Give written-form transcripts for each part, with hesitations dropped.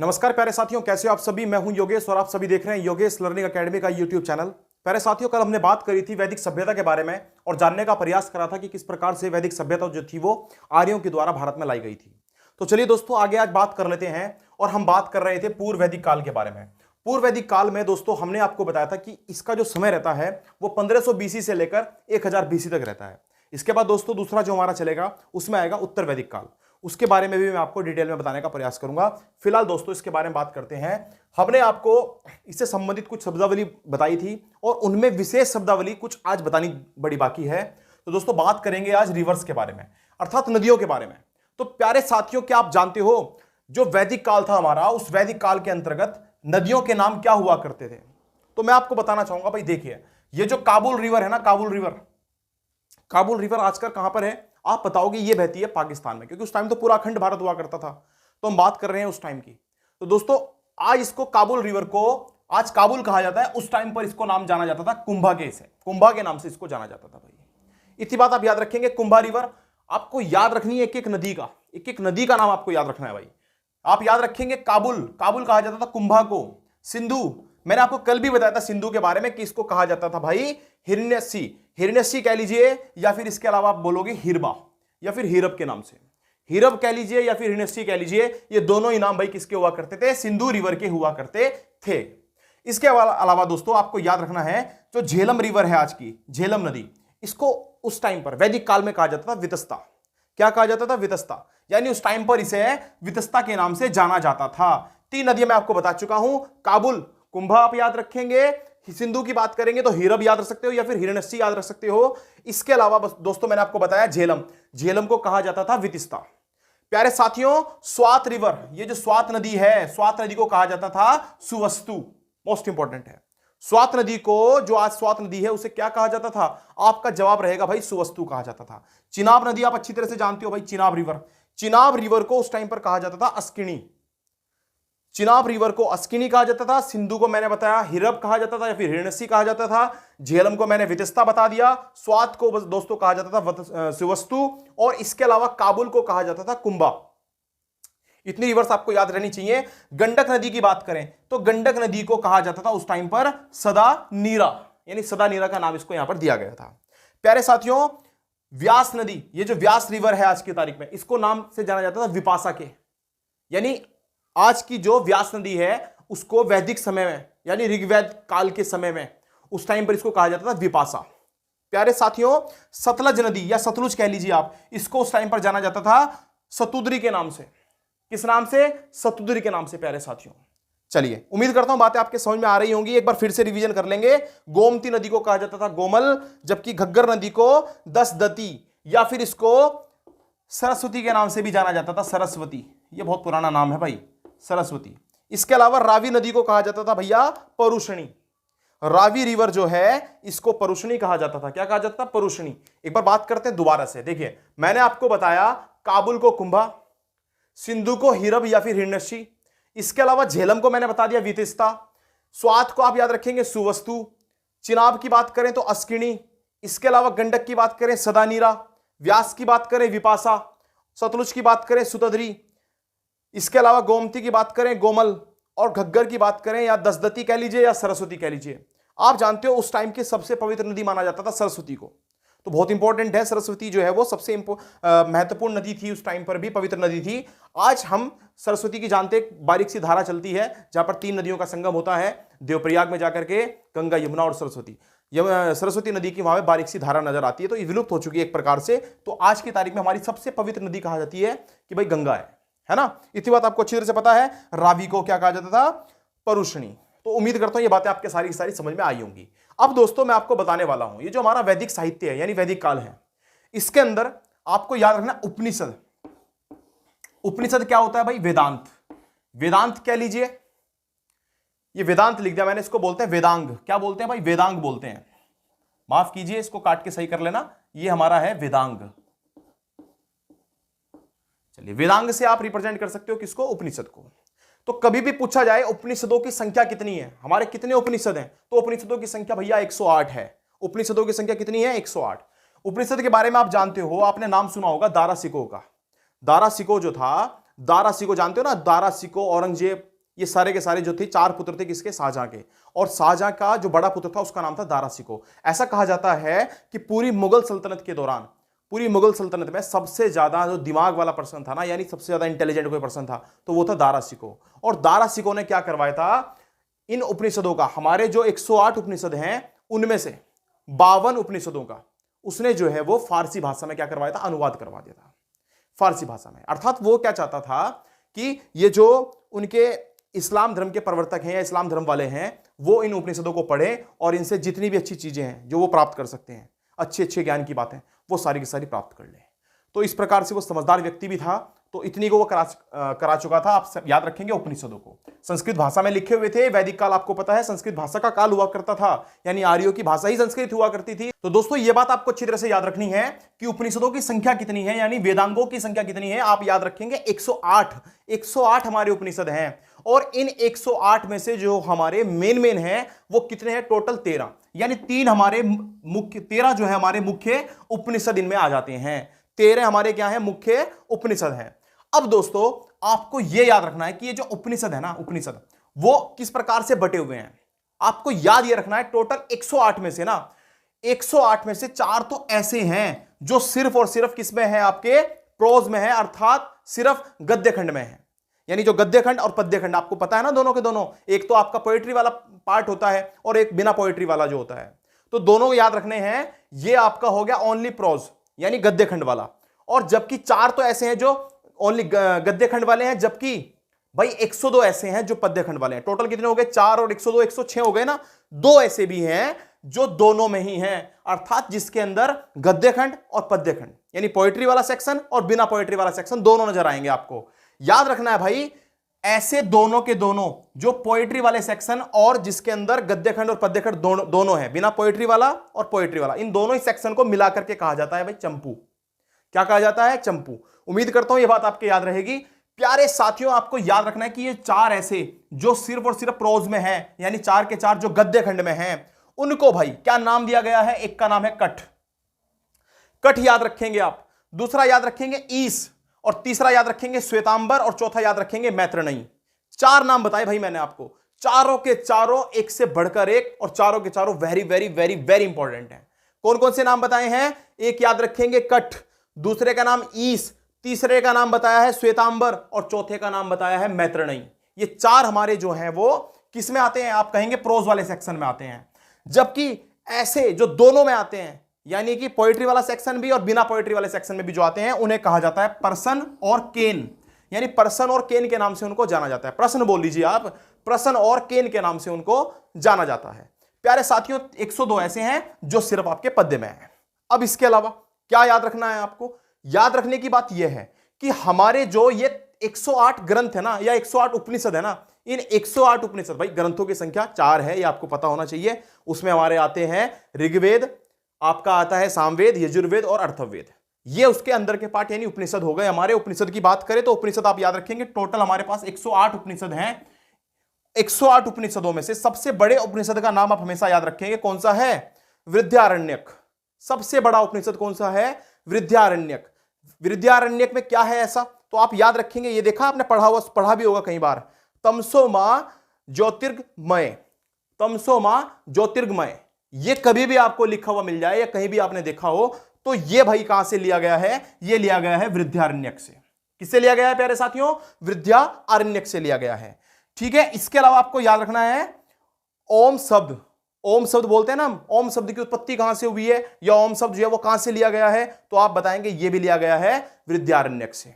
नमस्कार प्यारे साथियों, कैसे हो आप सभी। मैं हूं योगेश और आप सभी देख रहे हैं योगेश लर्निंग एकेडमी का यूट्यूब चैनल। प्यारे साथियों, कल हमने बात करी थी वैदिक सभ्यता के बारे में और जानने का प्रयास करा था कि किस प्रकार से वैदिक सभ्यता जो थी वो आर्यों के द्वारा भारत में लाई गई थी। तो चलिए दोस्तों, आगे आज बात कर लेते हैं। और हम बात कर रहे थे पूर्व वैदिक काल के बारे में। पूर्व वैदिक काल में दोस्तों हमने आपको बताया था कि इसका जो समय रहता है वो 1500 बीसी से लेकर 1000 बीसी तक रहता है। इसके बाद दोस्तों दूसरा जो हमारा चलेगा उसमें आएगा उत्तर वैदिक काल। उसके बारे में भी मैं आपको डिटेल में बताने का प्रयास करूंगा। फिलहाल दोस्तों इसके बारे में बात करते हैं। हमने आपको इससे संबंधित कुछ शब्दावली बताई थी और उनमें विशेष शब्दावली कुछ आज बतानी बड़ी बाकी है। तो दोस्तों बात करेंगे आज रिवर्स के बारे में, अर्थात नदियों के बारे में। तो प्यारे साथियों, क्या आप जानते हो जो वैदिक काल था हमारा, उस वैदिक काल के अंतर्गत नदियों के नाम क्या हुआ करते थे? तो मैं आपको बताना चाहूंगा भाई, देखिए ये जो काबुल रिवर है ना, काबुल रिवर आजकल कहां पर है? आप बताओगे ये बहती है पाकिस्तान में, क्योंकि उस टाइम तो पूरा अखंड भारत हुआ करता था। तो हम बात कर रहे हैं उस टाइम की। तो दोस्तों आज इसको काबुल रिवर को आज काबुल कहा जाता है। उस टाइम पर इसको नाम जाना जाता था कुंभा के नाम से इसको जाना जाता था भाई। इतनी बात आप याद रखेंगे। कुंभा रिवर आपको याद रखनी है, एक एक नदी का नाम आपको याद रखना है भाई। आप याद रखेंगे काबुल कहा जाता था कुंभा को। सिंधु, मैंने आपको कल भी बताया था सिंधु के बारे में कि इसको कहा जाता था भाई हिरण्यसी कह लीजिए, या फिर इसके अलावा आप बोलोगे हिरबा या फिर हीरब के नाम से। हीरब कह लीजिए या फिर हिरण्यसी कह लीजिए, ये दोनों ही नाम भाई किसके हुआ करते थे? सिंधु रिवर के हुआ करते थे। इसके अलावा दोस्तों आपको याद रखना है जो झेलम रिवर है आज की, झेलम नदी, इसको उस टाइम पर वैदिक काल में कहा जाता था वितस्ता। क्या कहा जाता था? वितस्ता। यानी उस टाइम पर इसे वितस्ता के नाम से जाना जाता था। 3 नदियां मैं आपको बता चुका हूं। काबुल, कुंभा आप याद रखेंगे। सिंधु की बात करेंगे तो हीरब याद रख सकते हो या फिर हिरण्यसी याद रख सकते हो। इसके अलावा दोस्तों मैंने आपको बताया झेलम को कहा जाता था वितस्ता। प्यारे साथियों, स्वात रिवर, ये जो स्वात नदी है, स्वात नदी को कहा जाता था सुवस्तु। मोस्ट इंपॉर्टेंट है। स्वात नदी को, जो आज स्वात नदी है, उसे क्या कहा जाता था? आपका जवाब रहेगा भाई सुवस्तु कहा जाता था। चिनाब नदी आप अच्छी तरह से जानते हो भाई, चिनाब रिवर को उस टाइम पर कहा जाता था अस्किनी। चिनाब रिवर को अस्किनी कहा जाता था। सिंधु को मैंने बताया हिरब कहा जाता था या फिर हिरण्यसी कहा जाता था। झेलम को मैंने वितस्ता बता दिया। स्वात को दोस्तों कहा जाता था सुवस्तु, और इसके अलावा काबुल को कहा जाता था कुंभा। इतनी रिवर्स आपको याद रहनी चाहिए। गंडक नदी की बात करें तो गंडक नदी को कहा जाता था उस टाइम पर सदा नीरा, यानी सदा नीरा का नाम इसको यहां पर दिया गया था। प्यारे साथियों, व्यास नदी, ये जो व्यास रिवर है आज की तारीख में, इसको नाम से जाना जाता था विपाशा के। यानी आज की जो व्यास नदी है उसको वैदिक समय में, यानी ऋग्वेद काल के समय में, उस टाइम पर इसको कहा जाता था विपाशा। प्यारे साथियों, सतलज नदी या सतलुज कह लीजिए आप, इसको उस टाइम पर जाना जाता था सतुद्री के नाम से। किस नाम से? सतुद्री के नाम से। प्यारे साथियों, चलिए उम्मीद करता हूं बातें आपके समझ में आ रही होंगी। एक बार फिर से रिवीजन कर लेंगे। गोमती नदी को कहा जाता था गोमल, जबकि घग्गर नदी को दसदती या फिर इसको सरस्वती के नाम से भी जाना जाता था, सरस्वती। ये बहुत पुराना नाम है भाई, सरस्वती। इसके अलावा रावी नदी को कहा जाता था भैया परुषणी। रावी रिवर जो है इसको परुषणी कहा जाता था। क्या कहा जाता था? परुषणी। एक बार बात करते हैं दोबारा से। देखिए मैंने आपको बताया काबुल को कुंभा, सिंधु को हिरब या फिर हिरण्यसी, इसके अलावा झेलम को मैंने बता दिया वितस्ता, स्वात को आप याद रखेंगे सुवस्तु, चिनाब की बात करें तो अस्किनी, इसके अलावा गंडक की बात करें सदानीरा, व्यास की बात करें विपाशा, सतलुज की बात करें सुतद्री, इसके अलावा गोमती की बात करें गोमल, और घग्गर की बात करें या दसदती कह लीजिए या सरस्वती कह लीजिए। आप जानते हो उस टाइम की सबसे पवित्र नदी माना जाता था सरस्वती को। तो बहुत इंपॉर्टेंट है, सरस्वती जो है वो सबसे महत्वपूर्ण नदी थी उस टाइम पर भी, पवित्र नदी थी। आज हम सरस्वती की जानते, बारीक सी धारा चलती है जहां पर 3 नदियों का संगम होता है देवप्रयाग में जाकर के, गंगा, यमुना और सरस्वती। सरस्वती नदी की वहां पे बारीक सी धारा नजर आती है। तो ये विलुप्त हो चुकी है एक प्रकार से। तो आज की तारीख में हमारी सबसे पवित्र नदी कहा जाती है कि भाई गंगा है ना। इतनी बात आपको अच्छी तरह से पता है। रावी को क्या कहा जाता था? परुषणी। तो उम्मीद करता हूं ये बातें आपके सारी की सारी समझ में आई होंगी। अब दोस्तों मैं आपको बताने वाला हूं, ये जो हमारा वैदिक साहित्य है यानी वैदिक काल है, इसके अंदर आपको याद रखना उपनिषद। उपनिषद क्या होता है भाई? वेदांत कह लीजिए। ये वेदांत लिख दिया मैंने, इसको बोलते हैं वेदांग। क्या बोलते हैं भाई? वेदांग बोलते हैं। माफ कीजिए, इसको काट के सही कर लेना, ये हमारा है वेदांग। चलिए, वेदांग से आप रिप्रेजेंट कर सकते हो किसको? उपनिषद को। तो कभी भी पूछा जाए उपनिषदों की संख्या कितनी है, हमारे कितने उपनिषद हैं, तो उपनिषदों की संख्या भैया 108 है। उपनिषदों की संख्या कितनी है? 108। उपनिषद के बारे में आप जानते हो, आपने नाम सुना होगा दारा सिको का। दारा सिको जो था, दारा सिको जानते हो ना, दारा सिको औरंगजेब ये सारे के सारे जो थे 4 पुत्र थे किसके, शाहजहां के। और शाहजहां का जो बड़ा पुत्र था उसका नाम था दारा शिकोह। ऐसा कहा जाता है कि पूरी मुगल सल्तनत के दौरान, पूरी मुगल सल्तनत में सबसे ज्यादा जो दिमाग वाला पर्सन था ना, यानी सबसे ज्यादा इंटेलिजेंट कोई पर्सन था, तो वो था दारा शिकोह। और दारा शिकोह ने क्या करवाया था, इन उपनिषदों का, हमारे जो 108 उपनिषद हैं उनमें से 52 उपनिषदों का उसने जो है वो फारसी भाषा में क्या करवाया था, अनुवाद करवा दिया था फारसी भाषा में। अर्थात वो क्या चाहता था कि ये जो उनके इस्लाम धर्म के प्रवर्तक हैं या इस्लाम धर्म वाले हैं, वो इन उपनिषदों को पढ़ें और इनसे जितनी भी अच्छी चीजें हैं जो वो प्राप्त कर सकते हैं, अच्छे अच्छे ज्ञान की बातें, वो सारी की सारी प्राप्त कर लें। तो इस प्रकार से वो समझदार व्यक्ति भी था, तो इतनी को वो करा चुका था। आप सब याद रखेंगे उपनिषदों को संस्कृत भाषा में लिखे हुए थे। वैदिक काल आपको पता है संस्कृत भाषा का काल हुआ करता था, यानी आर्यों की भाषा ही संस्कृत हुआ करती थी। तो दोस्तों ये बात आपको अच्छी तरह से याद रखनी है कि उपनिषदों की संख्या कितनी है, यानी वेदांगों की संख्या कितनी है। आप याद रखेंगे 108 हमारे उपनिषद हैं। और इन 108 में से जो हमारे मेन हैं वो कितने हैं, टोटल 13, यानी 3 हमारे मुख्य, 13 जो है हमारे मुख्य उपनिषद इनमें आ जाते हैं। 13 हमारे क्या है, मुख्य उपनिषद हैं। अब दोस्तों आपको यह याद रखना है कि ये जो उपनिषद है ना, उपनिषद वो किस प्रकार से बटे हुए हैं। आपको याद ये रखना है टोटल 108 में से ना, 108 में से 4 तो ऐसे हैं जो सिर्फ और सिर्फ किसमें है, आपके प्रोज में है, अर्थात सिर्फ गद्य खंड में है। यानी जो गद्य खंड और पद्य खंड आपको पता है ना, दोनों के दोनों, एक तो आपका पोएट्री वाला पार्ट होता है और एक बिना पोएट्री वाला जो होता है, तो दोनों याद रखने हैं। ये आपका हो गया ओनली प्रोज यानी गद्य खंड वाला, और जबकि 4 तो ऐसे हैं जो ओनली गद्य खंड वाले हैं, जबकि भाई 102 ऐसे हैं जो पद्य खंड वाले हैं। टोटल कितने हो गए, 4 और 102 106 हो गए ना। 2 ऐसे भी हैं जो दोनों में ही हैं, अर्थात जिसके अंदर गद्य खंड और पद्य खंड यानी पोएट्री वाला सेक्शन और बिना पोएट्री वाला सेक्शन दोनों नजर आएंगे। आपको याद रखना है भाई, ऐसे दोनों के दोनों जो पोएट्री वाले सेक्शन और जिसके अंदर गद्य खंड और पद्य खंड दोनों है, बिना पोएट्री वाला और पोएट्री वाला, इन दोनों ही सेक्शन को मिलाकर के कहा जाता है भाई चंपू। क्या कहा जाता है, चंपू। उम्मीद करता हूं यह बात आपके याद रहेगी। प्यारे साथियों आपको याद रखना है कि ये 4 ऐसे जो सिर्फ और सिर्फ प्रोज में है, यानी 4 के 4 जो गद्य खंड में हैं, उनको भाई क्या नाम दिया गया है। एक का नाम है कठ, कठ याद रखेंगे आप। दूसरा याद रखेंगे ईस, और तीसरा याद रखेंगे श्वेतांबर, और चौथा याद रखेंगे मैत्रेयी। 4 नाम बताए भाई मैंने आपको, चारों के चारों एक से बढ़कर एक, और चारों के चारों very very very very important है। कौन कौन से नाम बताए हैं, एक याद रखेंगे कठ, दूसरे का नाम ईस, तीसरे का नाम बताया है श्वेतांबर, और चौथे का नाम बताया है मैत्रेयी। ये 4 हमारे जो हैं वो किस में आते हैं, आप कहेंगे प्रोज वाले सेक्शन में आते हैं। जबकि ऐसे जो दोनों में आते हैं, यानी कि पोएट्री वाला सेक्शन भी और बिना पोएट्री वाले सेक्शन में भी जो आते हैं, उन्हें कहा जाता है प्रसन और केन, यानी प्रसन और केन के नाम से उनको जाना जाता है। प्रश्न बोल लीजिए आप, प्रसन और केन के नाम से उनको जाना जाता है। प्यारे साथियों 102 ऐसे हैं जो सिर्फ आपके पद्य में है। अब इसके अलावा क्या याद रखना है आपको, याद रखने की बात यह है कि हमारे जो ये 108 ग्रंथ है ना, या 108 उपनिषद है ना, इन 108 उपनिषद, भाई ग्रंथों की संख्या 4 है, ये आपको पता होना चाहिए। उसमें हमारे आते हैं ऋग्वेद, आपका आता है सामवेद, यजुर्वेद और अर्थवेद। ये उसके अंदर के पार्ट यानी उपनिषद हो गए हमारे। उपनिषद की बात करें तो उपनिषद आप याद रखेंगे टोटल हमारे पास 108 उपनिषद हैं। 108 उपनिषदों में से सबसे बड़े उपनिषद का नाम आप हमेशा याद रखेंगे, कौन सा है, विद्यारण्यक। सबसे बड़ा उपनिषद कौन सा है, विद्यारण्यक। विद्यारण्यक में क्या है ऐसा, तो आप याद रखेंगे, ये देखा आपने पढ़ा भी होगा कई बार, तमसो मां ज्योतिर्गमय, तमसो मां ज्योतिर्गमय। ये कभी भी आपको लिखा हुआ मिल जाए या कहीं भी आपने देखा हो, तो ये भाई कहां से लिया गया है, ये लिया गया है विद्यारण्यक से। किससे लिया गया है प्यारे साथियों, विद्यारण्यक से लिया गया है। ठीक है, इसके अलावा आपको याद रखना है ओम शब्द, ओम शब्द बोलते हैं ना, ओम शब्द की उत्पत्ति कहां से हुई है, या ओम शब्द जो है वो कहां से लिया गया है, तो आप बताएंगे ये भी लिया गया है विद्यारण्यक से।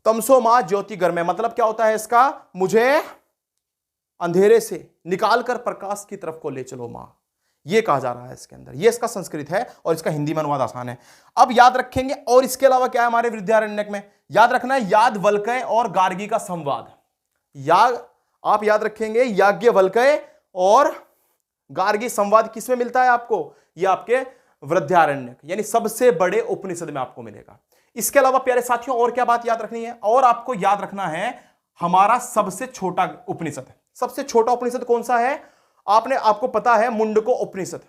तमसो मां ज्योतिर्गमय मतलब क्या होता है इसका, मुझे अंधेरे से निकालकर प्रकाश की तरफ को ले चलो मां, ये कहा जा रहा है इसके अंदर। ये इसका संस्कृत है और इसका हिंदी में अनुवाद आसान है। अब याद रखेंगे, और इसके अलावा क्या है हमारे विद्यारण्यक में, याद रखना है याज्ञवल्क्य और गार्गी का संवाद। आप याद रखेंगे याज्ञवल्क्य और गार्गी संवाद किसमें मिलता है आपको, ये आपके विद्यारण्यक यानी सबसे बड़े उपनिषद में आपको मिलेगा। इसके अलावा प्यारे साथियों और क्या बात याद रखनी है, और आपको याद रखना है हमारा सबसे छोटा उपनिषद। सबसे छोटा उपनिषद कौन सा है, आपको पता है मुंडको उपनिषद।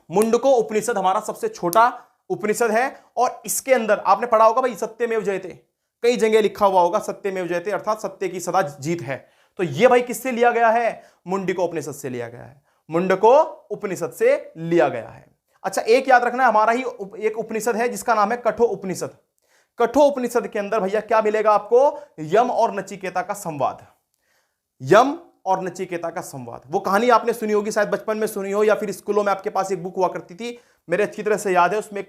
मुंडको उपनिषद हमारा सबसे छोटा उपनिषद है, और इसके अंदर आपने पढ़ा होगा भाई सत्यमेव जयते, कई जगह लिखा हुआ होगा सत्यमेव जयते, अर्थात सत्य की सदा जीत है। तो ये भाई किससे लिया गया है? मुंडको उपनिषद से लिया गया है, मुंडको उपनिषद से लिया गया है। अच्छा, एक याद रखना, हमारा ही एक उपनिषद है जिसका नाम है कठो उपनिषद। कठो उपनिषद के अंदर भैया क्या मिलेगा आपको? यम और नचिकेता का संवाद। यम और नचिकेता का संवाद, वो कहानी आपने सुनी होगी, शायद बचपन में सुनी हो या फिर स्कूलों में आपके पास एक बुक हुआ करती थी, मेरे अच्छी तरह से याद है। उसमें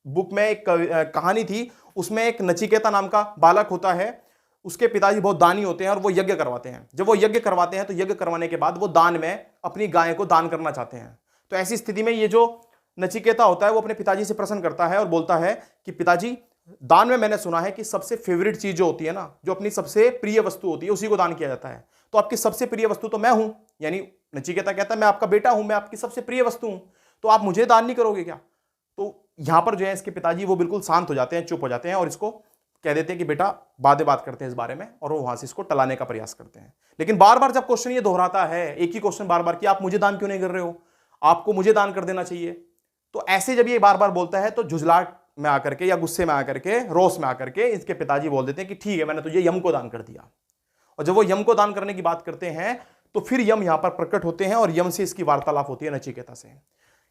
बुक में एक कहानी थी, उसमें एक नचिकेता नाम का बालक होता है, उसके पिताजी बहुत दानी होते हैं और वो यज्ञ करवाते हैं। जब वो यज्ञ करवाते हैं तो यज्ञ करवाने के बाद वो दान में अपनी गाय को दान करना चाहते हैं। तो ऐसी स्थिति में ये जो नचिकेता होता है वो अपने पिताजी से प्रश्न करता है और बोलता है कि पिताजी, दान में मैंने सुना है कि सबसे फेवरेट चीज जो होती है ना, जो अपनी सबसे प्रिय वस्तु होती है, उसी को दान किया जाता है। तो आपकी सबसे प्रिय वस्तु तो मैं हूं, यानी नचिकेता कहता है मैं आपका बेटा हूं, मैं आपकी सबसे प्रिय वस्तु हूं, तो आप मुझे दान नहीं करोगे क्या? तो यहां पर जो है इसके पिताजी वो बिल्कुल शांत हो जाते हैं, चुप हो जाते हैं और इसको कह देते हैं कि बेटा बात करते हैं इस बारे में, और वो वहां से इसको टलाने का प्रयास करते हैं। लेकिन बार बार जब क्वेश्चन ये दोहराता है, एक ही क्वेश्चन बार बार कि आप मुझे दान क्यों नहीं कर रहे हो, आपको मुझे दान कर देना चाहिए, तो ऐसे जब ये बार बार बोलता है तो झुझलाहट में आकर के या गुस्से में आकर के, रोष में आकर के इसके पिताजी बोल देते हैं कि ठीक है, मैंने तुझे यम को दान कर दिया। और जब वो यम को दान करने की बात करते हैं तो फिर यम यहां पर प्रकट होते हैं और यम से इसकी वार्तालाप होती है नचिकेता से।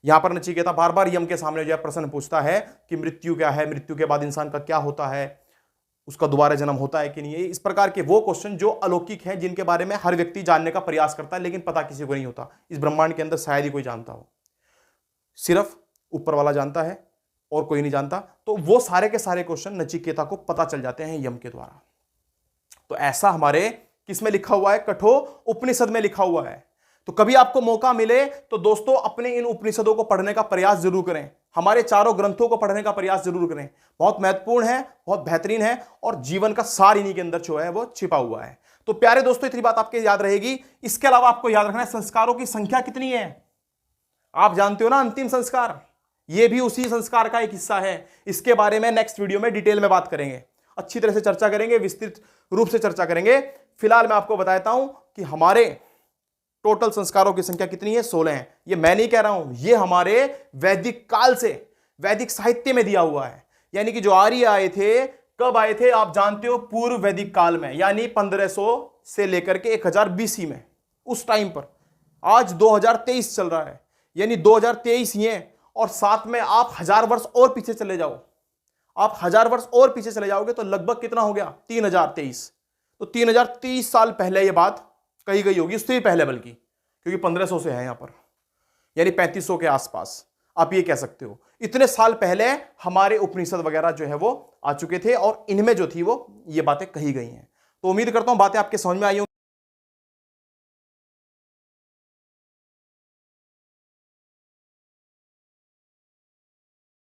यहां पर नचिकेता बार बार यम के सामने जो है प्रश्न पूछता है कि मृत्यु क्या है, मृत्यु के बाद इंसान का क्या होता है, उसका दोबारा जन्म होता है कि नहीं। इस प्रकार के वो क्वेश्चन जो अलौकिक हैं, जिनके बारे में हर व्यक्ति जानने का प्रयास करता है लेकिन पता किसी को नहीं होता। इस ब्रह्मांड के अंदर शायद ही कोई जानता हो, सिर्फ ऊपर वाला जानता है और कोई नहीं जानता। तो वो सारे के सारे क्वेश्चन नचिकेता को पता चल जाते हैं यम के द्वारा। तो ऐसा हमारे किसमें लिखा हुआ है? कठो उपनिषद में लिखा हुआ है। तो कभी आपको मौका मिले तो दोस्तों अपने इन उपनिषदों को पढ़ने का प्रयास जरूर करें, हमारे चारों ग्रंथों को पढ़ने का प्रयास जरूर करें। बहुत महत्वपूर्ण है, बहुत बेहतरीन है और जीवन का सार इन्हीं के अंदर जो है वो छिपा हुआ है। तो प्यारे दोस्तों, इतनी बात आपके याद रहेगी। इसके अलावा आपको याद रखना है संस्कारों की संख्या कितनी है। आप जानते हो ना अंतिम संस्कार, ये भी उसी संस्कार का एक हिस्सा है। इसके बारे में नेक्स्ट वीडियो में डिटेल में बात करेंगे, अच्छी तरह से चर्चा करेंगे, विस्तृत रूप से चर्चा करेंगे। फिलहाल मैं आपको बताता हूं कि हमारे टोटल संस्कारों की संख्या कितनी है? 16 है। ये मैं नहीं कह रहा हूं, ये हमारे वैदिक काल से, वैदिक साहित्य में दिया हुआ है। यानी कि जो आर्य आए थे, कब आए थे आप जानते हो? पूर्व वैदिक काल में, यानी 1500 से लेकर के 1000 BC में, उस टाइम पर। आज 2023 चल रहा है, यानी 2023 ये, और साथ में आप 1000 वर्ष और पीछे चले जाओ, आप 1000 वर्ष और पीछे चले जाओगे तो लगभग कितना हो गया? 3023। तो 3030 साल पहले यह बात कही गई होगी, उससे भी पहले बल्कि, क्योंकि 1500 से है यहां पर, यानी 3500 के आसपास आप ये कह सकते हो। इतने साल पहले हमारे उपनिषद वगैरह जो है वो आ चुके थे और इनमें जो थी वो ये बातें कही गई हैं। तो उम्मीद करता हूं बातें आपके समझ में आई होंगी।